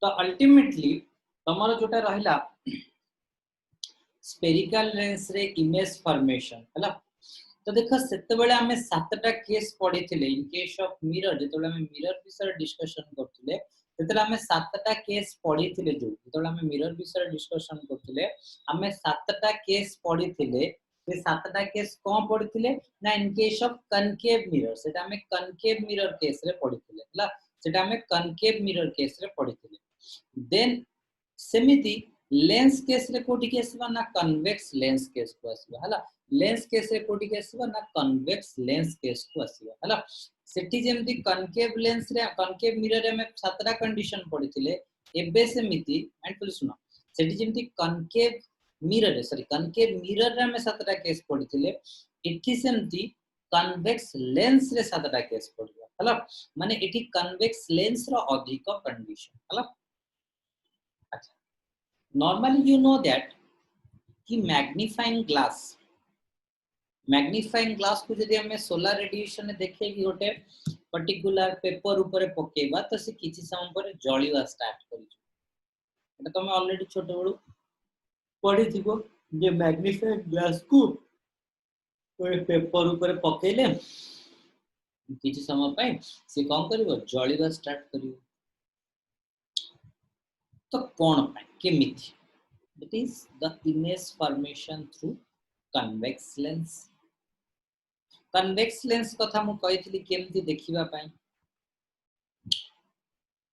तो अल्टीमेटली तमरो जोटा रहिला स्पेरिकल लेंस रे इमेज फॉर्मेशन हला। तो देखो सेते बेले हमें सातटा केस पढ़ी थिले इन केस ऑफ मिरर जेतोले हमें मिरर विषय डिस्कशन करथिले सेतेले हमें सातटा केस पढ़ी थिले जो जेतोले हमें मिरर विषय डिस्कशन करथिले हमें सातटा केस पढ़ी थिले से सातटा केस कोन पढ़ी थिले ना इन केस ऑफ कनकेव मिरर सेटा हमें कनकेव मिरर केस रे पढ़ी थिले हला सेटा हमें कनकेव मिरर केस रे पढ़ी थिले देन सेमिति लेंस केस रे कोठी के आसीबा ना कन्वेक्स लेंस केस को आसीबा हला लेंस केस रे कोठी के आसीबा ना कन्वेक्स लेंस केस को आसीबा हला सेठी जेमति कनकेव लेंस रे कनकेव मिरर रे में सातटा कंडीशन पड़िथिले एबे सेमिति एंड प्लीज सुनो सेठी जेमति कनकेव मिरर रे सॉरी कनकेव मिरर रे में सातटा केस पड़िथिले एठी सेमति कन्वेक्स लेंस रे सातटा केस पड़िबा हला माने एठी कन्वेक्स लेंस रो अधिक कंडीशन हला। अच्छा normally you know that कि मैग्नीफाइंग ग्लास को जदि हमें सोलर रेडिएशन देखे कि गोटे पर्टिकुलर पेपर ऊपर पकेबा तो से किछि समय पर जळिवा स्टार्ट करि एटा तमे ऑलरेडी छोट बडू पढि थिबो जे मैग्नीफाइंग ग्लास को ओए पेपर ऊपर पकेले किछि समय पय से कोन करबो जळिवा स्टार्ट करिवो तो कोन पय केमिति it is the image formation through convex lens convex lens कथा मु कहितली केमति देखिबा पय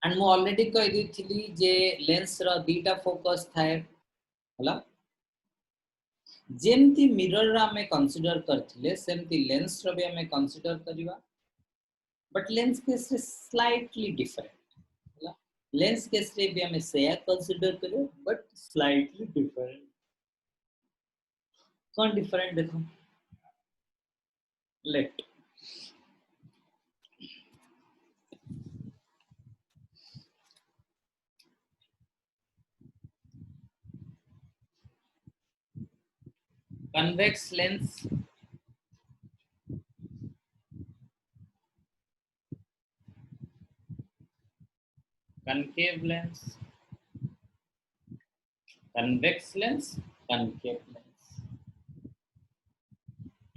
एंड मु ऑलरेडी कहि दिथिली जे लेंस रो दीटा फोकस थाए हला जेमति मिरर रा में कंसीडर करथिले सेमति लेंस रो भी हमें कंसीडर करिवा बट लेंस केस रे स्लाइटली डिफरेंट हला लेंस केस रे भी हमें सेया कंसीडर करियो बट स्लाइटली डिफरेंट कौन डिफरेंट देखो let convex lens concave lens convex lens concave lens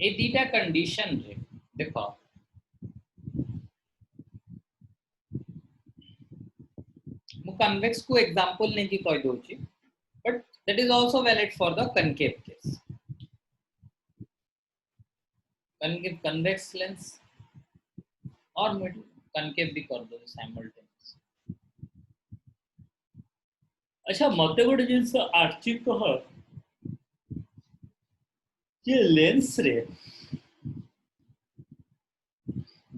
ए दीटा कंडीशन रे देखो मु कन्वेक्स को एग्जांपल नहीं की कहि दोची but that is also valid for the concave case concave convex lens और मैं कनकेव भी कर दो साइमल्टेनियस। अच्छा मते गोटे जिंस आर्ची कह ये लेंस रे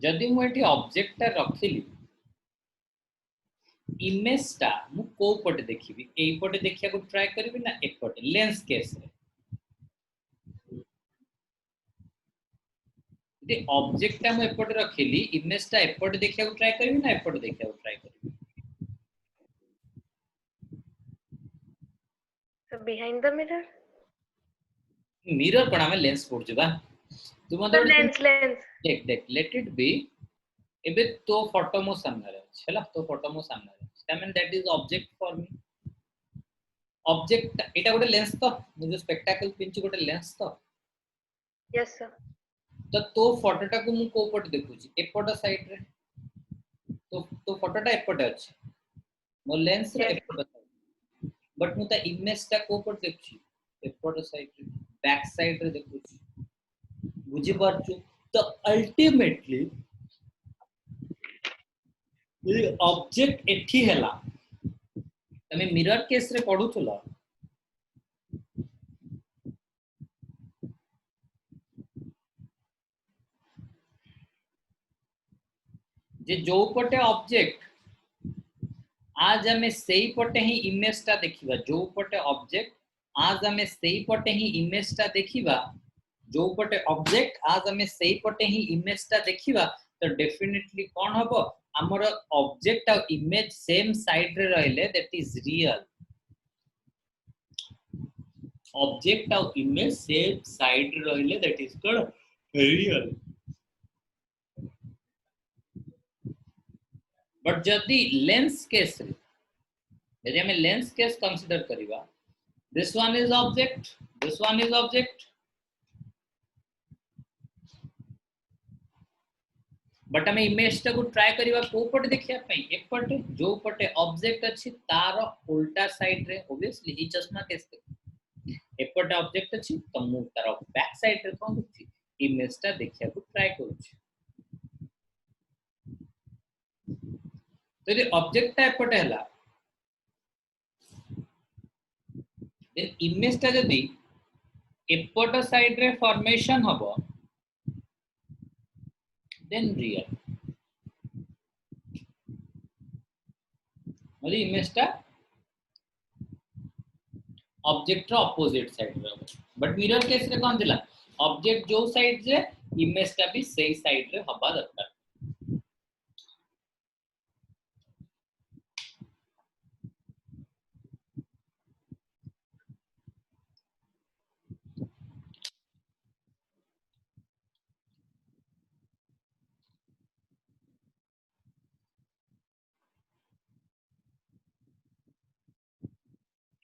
जदि मु एटी ऑब्जेक्ट ता रखिली इमेज ता मु को पटे देखिबी एई पटे देखिया को ट्राई करबी ना एक पटे लेंस केस रे जे ऑब्जेक्ट ता मु एपटे रखिली इमेज ता एपटे देखिया को ट्राई करबी ना एपटे देखिया को ट्राई करबी So behind the mirror? Mirror कोना में लेंस पड़ जबा तुम The lens. देख लेट इट बी एबे तो फोटो मो सामने रे छला तो फोटो मो सामने रे that mean that is object for me object एटा गोटे लेंस तो जो स्पेक्टाकल पिंच गोटे लेंस तो Yes sir. तो फोटोटा को मु को पट देखुची एपट साइड रे तो फोटोटा एपट अछि मो लेंस रे एपट बट मु ता इमेज ता को पट देखुची एपट साइड रे बैक साइड रे देखुची बुझी पारछु तो अल्टीमेटली ये ऑब्जेक्ट एठी हैला तमे मिरर केस रे पढुथला जे जो पटे ऑब्जेक्ट आज हमें सेही पटे ही इमेज ता देखिबा जो पटे ऑब्जेक्ट आज हमें सेही पटे ही इमेज ता देखिबा जो पटे ऑब्जेक्ट आज हमें सेही पटे ही इमेज ता देखिबा तो डेफिनेटली कोन हबो हमर ऑब्जेक्ट और इमेज सेम साइड रे रहले दैट इज रियल ऑब्जेक्ट और इमेज सेम साइड रे रहले that is called real but जदी लेंस केस रे यदि हमें लेंस केस कंसीडर करिवा, this one is object, this one is object, but हमें इमेज टाको ट्राई करिवा को पटे देखिया पई, एक पटे जो पटे ऑब्जेक्ट अछि तार उल्टा साइड रे ऑब्वियसली ही चश्मा केस एपटे ऑब्जेक्ट अछि तो मु तार बैक साइड रे कोन अछि इमेज टा देखिया को ट्राई करू छी। तो यदि ऑब्जेक्ट टा एपटे हला देन इमेज टा जदी एपट साइड रे फॉर्मेशन हबो देन रियल मतलब इमेज टा ऑब्जेक्ट रो अपोजिट साइड रे हबो, बट मिरर केस रे कोन दिला ऑब्जेक्ट जो साइड रे इमेज टा भी सही साइड रे हबा दरकार।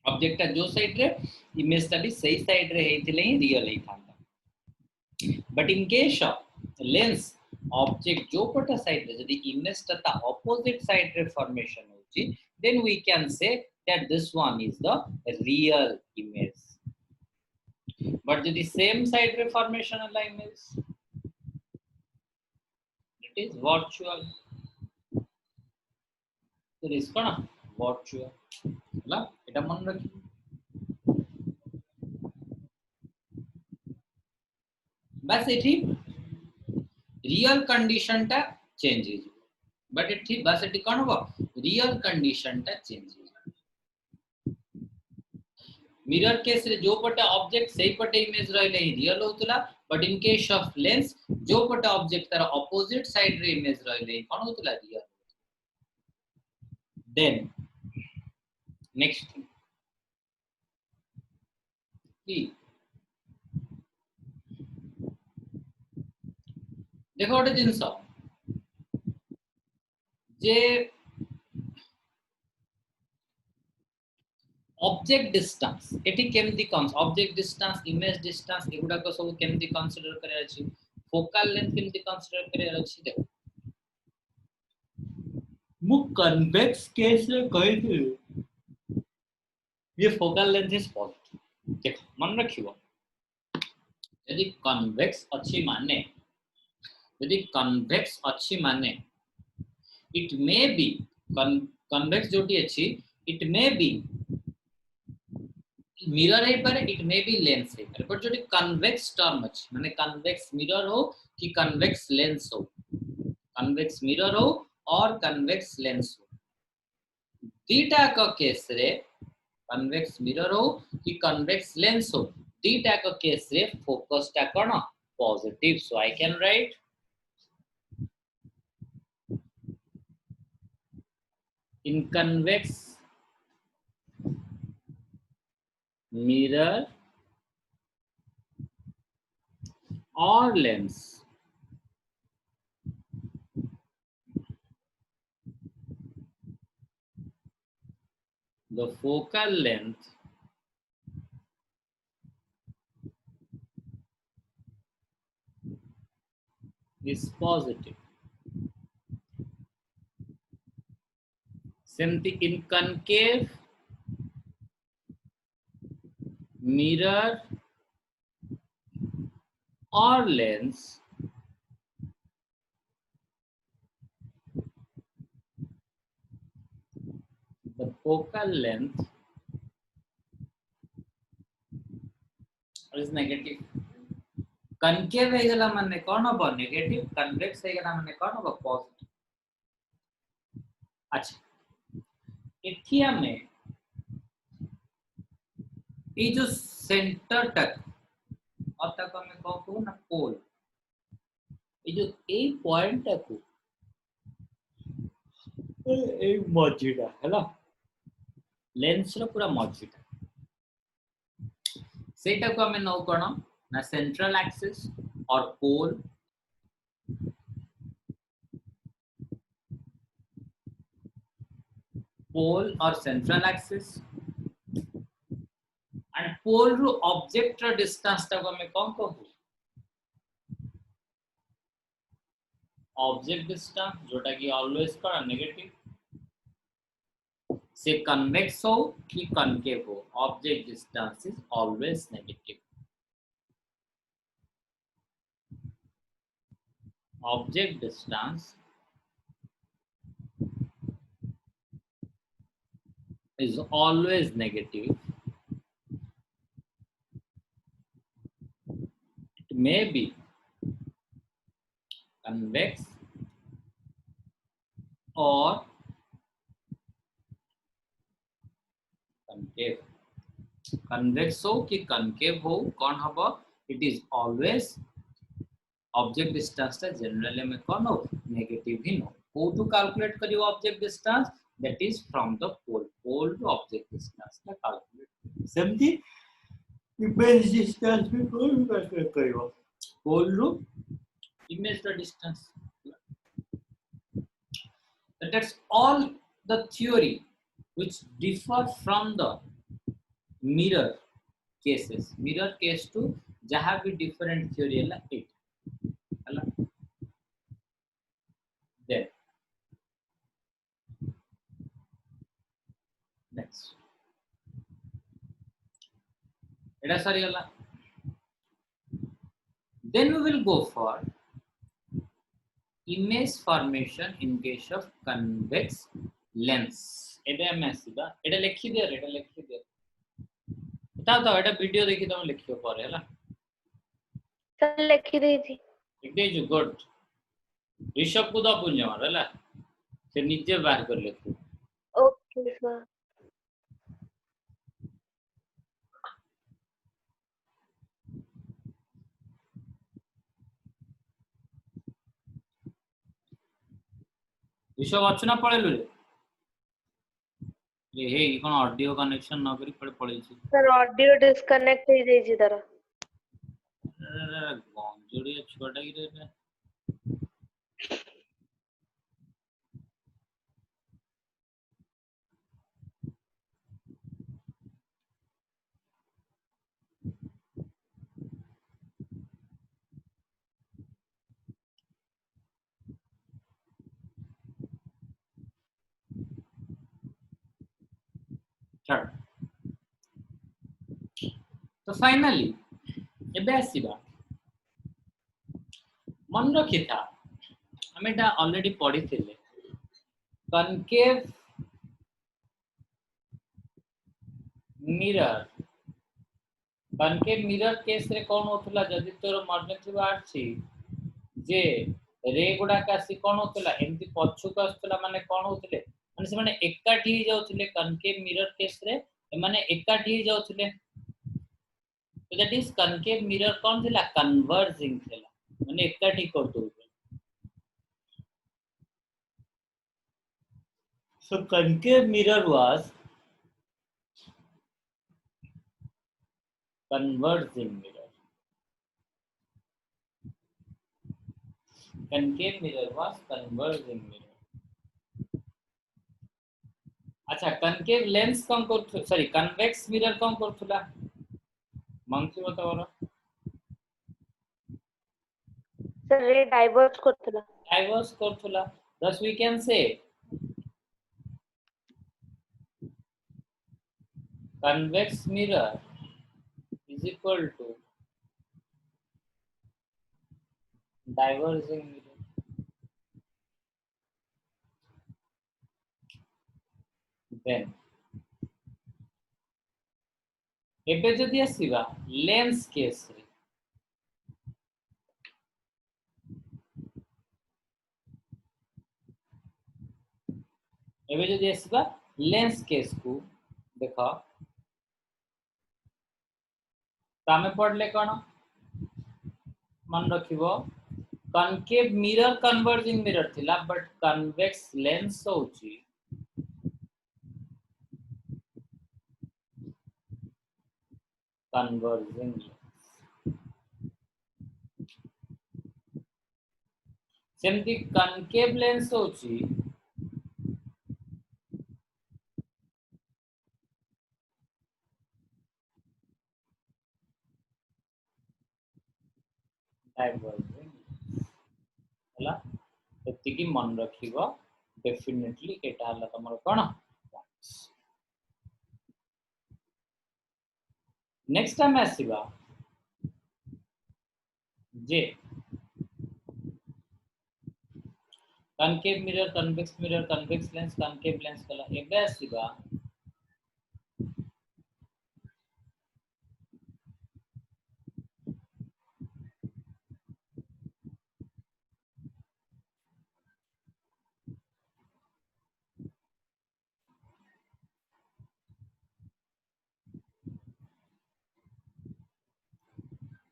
ऑब्जेक्ट जो साइड रे इमेज टा भी सही साइड रे हेतिले ही रियल ही थांता, but in case of lens object जो पट साइड रे यदि इमेज टा ऑपोजिट साइड रे फॉर्मेशन होची then we can say that this one is the real image, but यदि सेम साइड रे फॉर्मेशन अला इमेज इट इज वर्चुअल, तो इस कोन वर्चुअल हला एटा मन रखी। बस एठी रियल कंडीशन टा चेंज हो, बट एठी बस एठी कोन हो रियल कंडीशन टा चेंज हो। मिरर केस रे जो पटे ऑब्जेक्ट सही पटे इमेज रहले ही रियल होतला, but in case of lens जो पटे ऑब्जेक्ट तार ऑपोजिट साइड रे इमेज रहले ही कोन होतला रियल। देन नेक्स्ट की देखो गोटे जिनस जे ऑब्जेक्ट डिस्टेंस एटी केमती cons object distance image distance एगुडा को सब केमती कंसीडर करे अछि, फोकल लेंथ केमती कंसीडर करे अछि। देखो मु कन्वेक्स केस रे कहि थी ये फोकल लेंथ इज पॉजिटिव, देखो मन रखिबो यदि कन्वेक्स अच्छी माने यदि कन्वेक्स अच्छी माने इट मे बी कन्वेक्स जोटी अच्छी इट मे बी मिरर है पर इट मे बी लेंस है पर, बट जोटी कन्वेक्स टर्म अच्छी माने कन्वेक्स मिरर हो कि कन्वेक्स लेंस हो, कन्वेक्स मिरर हो और कन्वेक्स लेंस हो दीटा का केस रे कन्वेक्स मिरर हो कि कन्वेक्स लेंस हो दीटा का केस रे फोकस टा कोन positive, so I can write in convex mirror or lens the focal length is positive. Same thing in concave mirror or lens the focal length is negative. concave है गला माने कौन हो नेगेटिव, कन्वेक्स है गला माने कौन हो पॉजिटिव। अच्छा एथि हमें ये जो सेंटर तक और तक हमें कहू ना पोल ये जो ए पॉइंट तक ए मझीटा हैला लेंस रो पूरा मझीटा सेटा को हमें नो कोन ना सेंट्रल एक्सिस और पोल पोल और सेंट्रल एक्सिस एंड पोल रु ऑब्जेक्ट रो डिस्टेंस टा को हमें कौन कहू ऑब्जेक्ट डिस्टेंस जोटा कि ऑलवेज का नेगेटिव से कन्वेक्स हो कि कनकेव हो object distance is always negative object distance is always negative. It may be convex or concave. Convex हो कि concave हो कौन हबो it is always object distance टा generally में कौन हो negative ही नो how to calculate करियो object distance that is from the pole to object distance टा calculate समझी image distance में कौन calculate करियो pole ru image the distance that's all the theory which differ from the mirror cases mirror case to जहाँ भी different theory है it है then next एटा सरी गला then we will go for image formation in case of convex lens एटा हम आसीबा एटा लिखि दियो एटा तो एटा वीडियो देखि तम लिखियो पर हैला सर लिखी दीजिए लिख दे जो गुड ऋषभ को द पुण्य मार हैला से नीचे बाहर कर लिखो ओके सर ऋषभ अच्छना पळेलु रे हे कोन ऑडियो कनेक्शन न करी पळे छी सर ऑडियो डिस्कनेक्ट हो जाई छी तरह गंजोड़ी छोटा की रे चल तो फाइनली एबे आसीबा मन रखि था हमें एटा ऑलरेडी पढ़ी थिले कनकेव मिरर केस रे कोन होतला जदि तोर मन थिबा अछि जे रे गुडा कासी कोन होतला एमती पछु का आस्तला माने कोन होतले माने से माने एकाठी जाउतले कनकेव मिरर केस रे माने एकाठी जाउतले तो दैट इज कनकेव मिरर कोन थिला कन्वर्जिंग थिला माने एकाठी करतो so concave mirror was converging mirror concave mirror was converging mirror अच्छा concave lens कौन करथु सॉरी convex mirror कौन करथुला मंथी बताओ सर रे diverse करथुला thus we can say convex mirror is equal to diverging mirror then एबे जदि आसीबा लेंस केस रे एबे जदि आसीबा लेंस केस को देखो तामे पढ़ले कोन मन रखिबो कनकेव मिरर कन्वर्जिंग मिरर थिला बट कन्वेक्स लेंस होची converging सेमती कनकेव लेंस होची डाइवर्जिंग हला एति की मन रखिबो डेफिनेटली एटा हला तमर कोन नेक्स्ट टाइम आसीबा जे concave mirror convex lens concave lens कला एबे आसीबा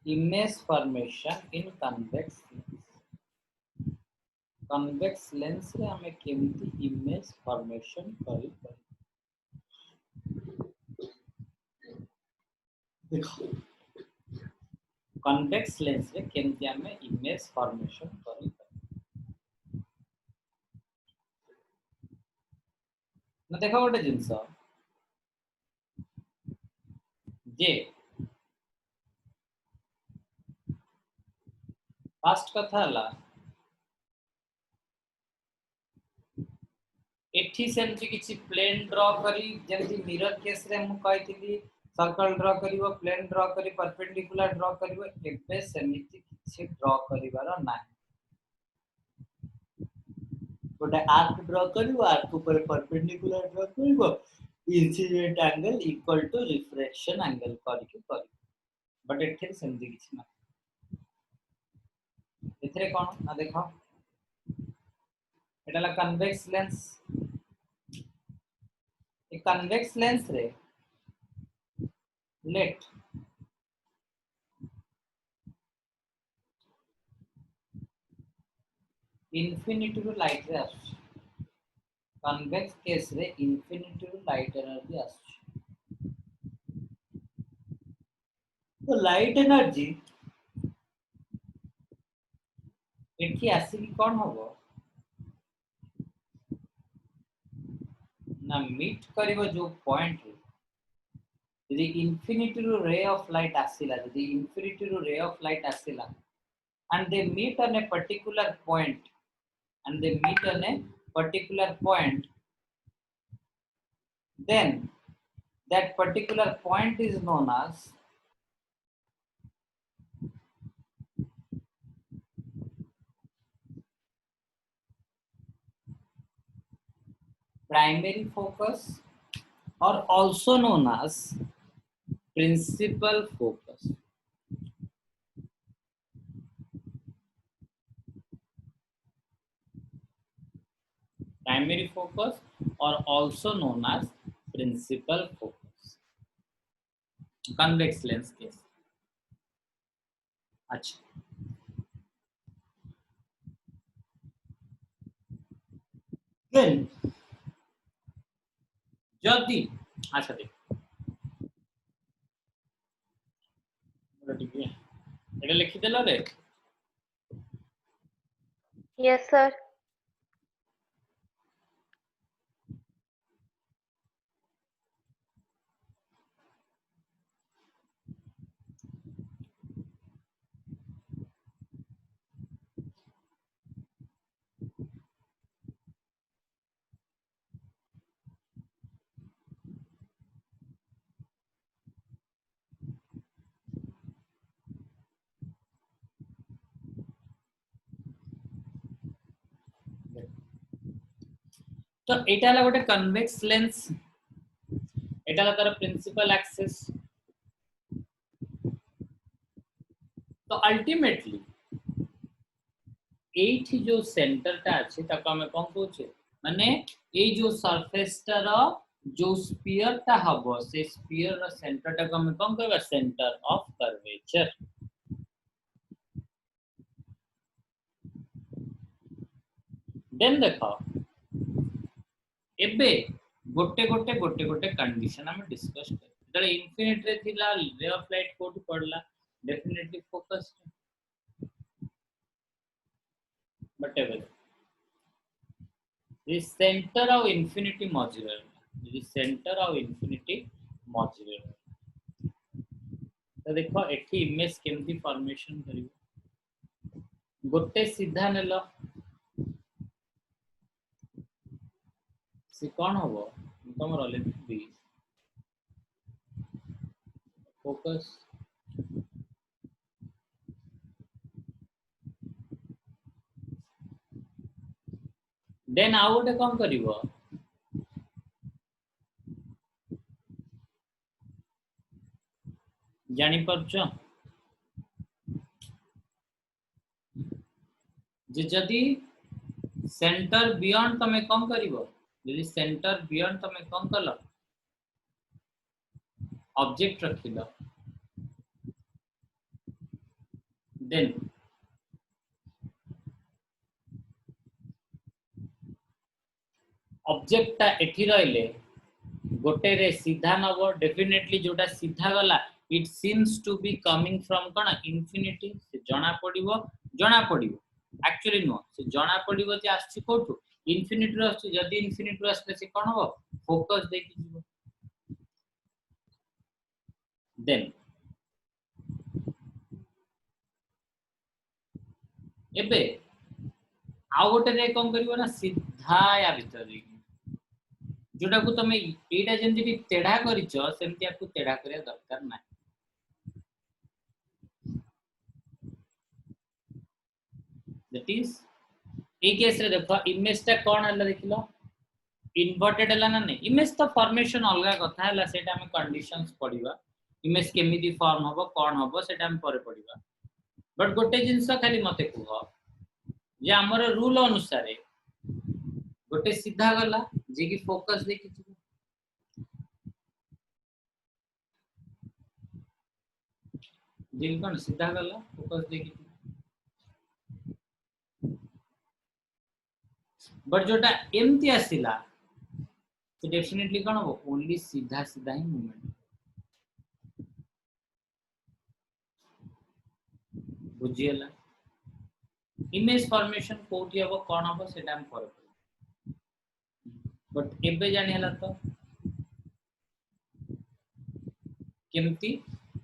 image formation in convex lens रे हमें केमती image formation करी देखो convex lens रे केमती हमें image formation करी ना देखो गोटे जिंस जे फास्ट कथा हला एठी सेमती किछि प्लेन ड्रॉ करी जेमती मिरर केस रे मु कहितली सर्कल ड्रॉ करिवो प्लेन ड्रॉ करी परपेंडिकुलर ड्रॉ करिवो एबे सेमिति किछि ड्रॉ करिवार नाही गोटे आर्क ड्रॉ करिवो आर्क ऊपर परपेंडिकुलर ड्रॉ करिवो incident angle equal to reflection angle करिके करिवो बट एठी सेमती किछि ना एथरे कोन ना देखो एटा ला कन्वेक्स लेंस ए कन्वेक्स लेंस रे लेट इन्फिनिटी रो लाइट रे आसु कन्वेक्स केस रे इन्फिनिटी रो लाइट एनर्जी आसु तो लाइट एनर्जी एठी आसी कि कोन होबो ना मीट करिवो जो पॉइंट रे यदि इन्फिनिटी रो रे ऑफ लाइट आसीला यदि इन्फिनिटी रो रे ऑफ लाइट आसीला and they meet on a particular point then that particular point is known as primary focus or also known as principal focus primary focus or also known as principal focus convex lens case अच्छा then जदि अच्छा देख एटा लिखि देला रे Yes, sir. तो एटा ला गोटे convex lens एटा ला तार प्रिंसिपल एक्सिस तो अल्टीमेटली एठी जो सेंटर ता अछि ताको हम कोन कहूचे माने ए जो सरफेस ता जो स्फीयर ता हबो से स्फीयर रो सेंटर ता हम कोन कहबा सेंटर ऑफ कर्वेचर देन देखो एबे गोटे कंडीशन हम डिस्कस कर जले इन्फिनिट रे थिला रे ऑफ लाइट कोड पड़ला डेफिनेटली फोकस बट एबे the center of infinity modular the center of infinity modular तो देखो एठी इमेज केमती फॉर्मेशन करिवो गोटे सीधा नेल से कौन हम तुम लिखी फोकस देन आउ गोटे कौन कर जानी पारछ जे जदी सेंटर बियॉन्ड तमे कौन करिवो यदि सेंटर बियॉन्ड तमे कौन कल ऑब्जेक्ट रखिल देन ऑब्जेक्ट ता एठी रहले गोटे रे सीधा नबो डेफिनेटली जोटा सीधा गला it seems to be coming from कण इंफिनिटी से जणा पडिवो एक्चुअली नो से जणा पडिवो जे आछि कोठु इंफिनिटी रो आछि जदी इंफिनिटी रो आछले से कोन हो फोकस देखि जीवो देन एबे आउ गोटे रे कोन करिवो ना सीधा या भीतर रे जोटा को तमे एटा जेंति भी तेढा करिचो सेमति आपको तेढा करिया दरकार ना दैट इज ए केस रे देखो इमेज ता कोन हला देखिलो इन्वर्टेड हला ना नहीं इमेज तो फॉर्मेशन अलगा कथा हला सेटा हम कंडीशंस पढिबा इमेज केमिति फॉर्म होबो कोन होबो सेटा हम परे पढिबा बट गोटे जिंस खाली मते कुह जे हमर रूल अनुसार गोटे सीधा गला जे की फोकस देखि जे कोन सीधा गला फोकस देखि बट जोटा एमती आसिला तो डेफिनेटली कोन हो ओनली सीधा सीधा ही मूवमेंट बुझियला इमेज फॉर्मेशन कोठी हबो कोन हबो सेटा हम पर बट एबे जानि हला तो केमती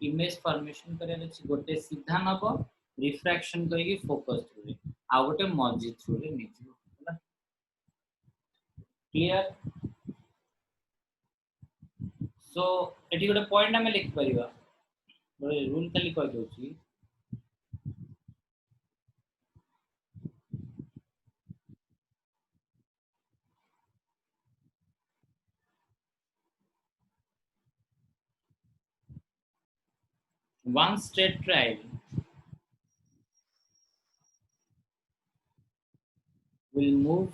इमेज फॉर्मेशन करे अछि गोटे सीधा नबो रिफ्रैक्शन करिके फोकस थ्रू आ गोटे मर्जी थ्रू रे नीचे होला क्लियर सो एटी गोटे पॉइंट हम लिख परिबा गोटे रूल खाली कह दोछि one straight line will move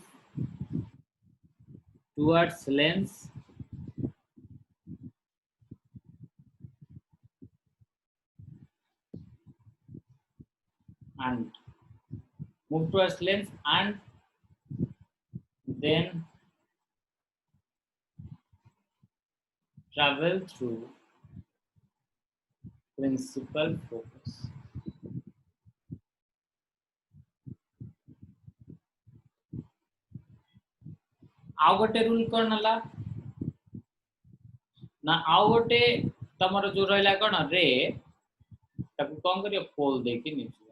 towards lens and move towards lens and then travel through principal focus आउ गोटे रूल कोन हला ना आउ गोटे तमरो जो रहला कोन रे ताकू कोन करियो पोल देखि नीचे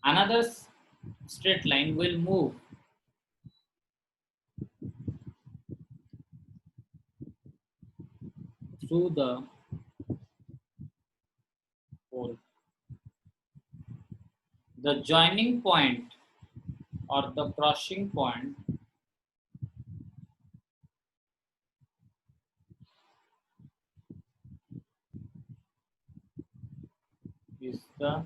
another straight line will move through the pole. The joining point or the crossing point is the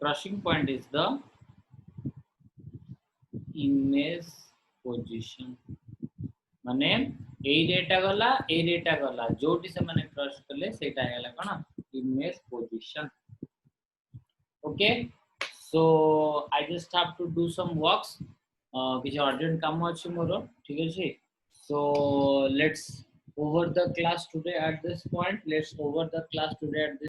crossing point is the image position माने ए रेटा गला जोटी से माने क्रॉस करले सेटा हैला कोन image position okay so I just have to do some works किछ अर्जेंट काम अछि मोर ठीक अछि so let's over the class today at this point. Let's over the class today at this